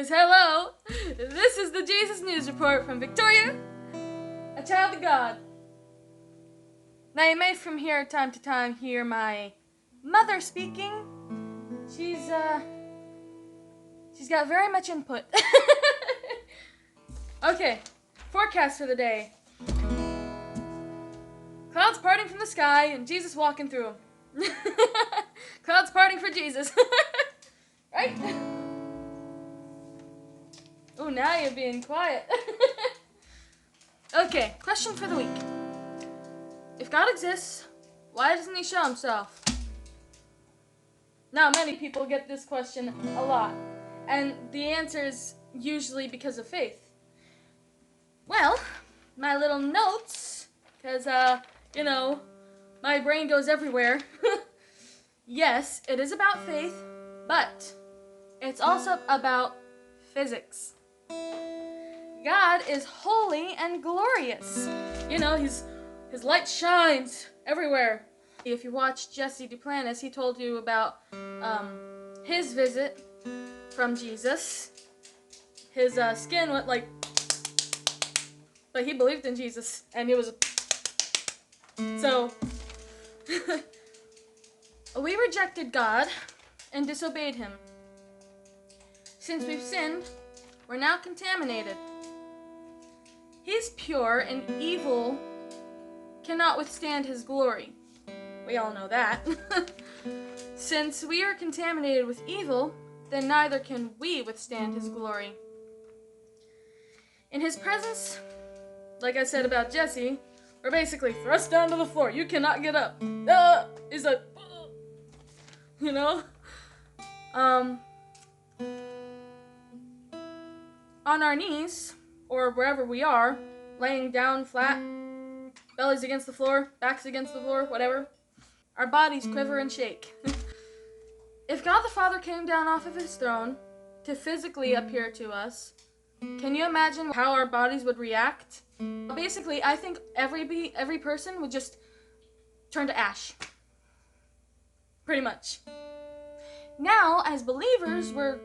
Hello, this is the Jesus News Report from Victoria, a child of God. Now you may from here time to time hear my mother speaking. She's got very much input. Okay, forecast for the day. Clouds parting from the sky and Jesus walking through them. Clouds parting for Jesus. Right? Oh, now you're being quiet. Okay, question for the week. If God exists, why doesn't he show himself? Now, many people get this question a lot, and the answer is usually because of faith. Well, my little notes, because, my brain goes everywhere. Yes, it is about faith, but it's also about physics. God is holy and glorious. His light shines everywhere. If you watch Jesse Duplantis, he told you about his visit from Jesus. His skin went like, but he believed in Jesus, and it was so. We rejected God and disobeyed him. Since we've sinned, we're now contaminated. He's pure, and evil cannot withstand his glory. We all know that. Since we are contaminated with evil, then neither can we withstand his glory. In his presence, like I said about Jesse, we're basically thrust down to the floor. You cannot get up. He's like, on our knees, or wherever we are, laying down flat, bellies against the floor, backs against the floor, whatever, our bodies quiver and shake. If God the Father came down off of his throne to physically appear to us, can you imagine how our bodies would react? Basically, I think every person would just turn to ash. Pretty much. Now, as believers, we're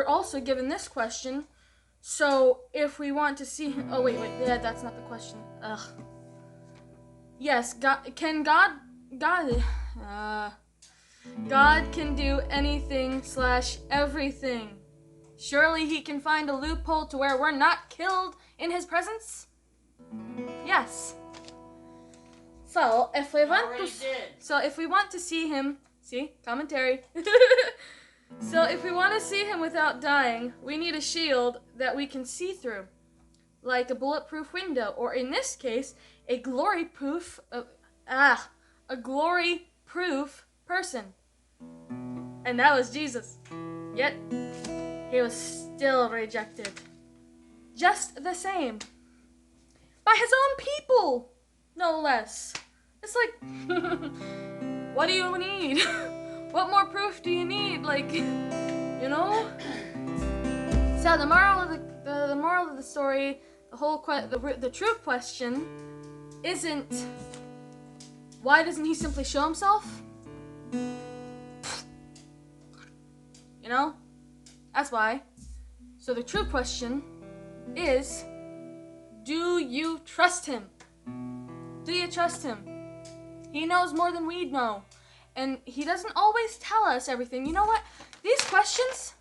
also given this question. So, if we want to see him... Oh, wait, yeah, that's not the question. Ugh. Yes, God can do anything/everything. Surely he can find a loophole to where we're not killed in his presence? Yes. So, if we want to see him... See? Commentary. So if we want to see him without dying, we need a shield that we can see through, like a bulletproof window, or in this case, a glory-proof person. And that was Jesus. Yet, he was still rejected. Just the same. By his own people, no less. It's like, what do you need? What more proof do you need? So the moral of the story, the true question isn't why doesn't he simply show himself? That's why. So the true question is, do you trust him? Do you trust him? He knows more than we know. And he doesn't always tell us everything. You know what? These questions,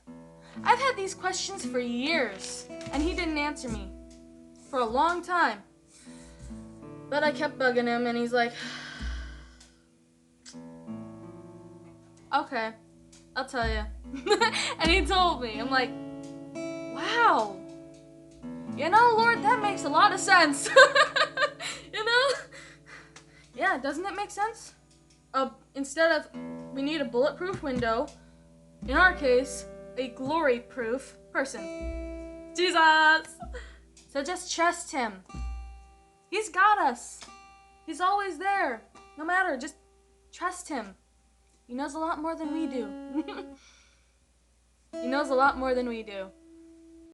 I've had these questions for years, and he didn't answer me for a long time. But I kept bugging him, and he's like, okay, I'll tell you. And he told me. I'm like, wow. Lord, that makes a lot of sense. Yeah, doesn't it make sense? Instead of, we need a bulletproof window, in our case, a glory-proof person. Jesus! So just trust him. He's got us. He's always there. No matter, just trust him. He knows a lot more than we do. He knows a lot more than we do.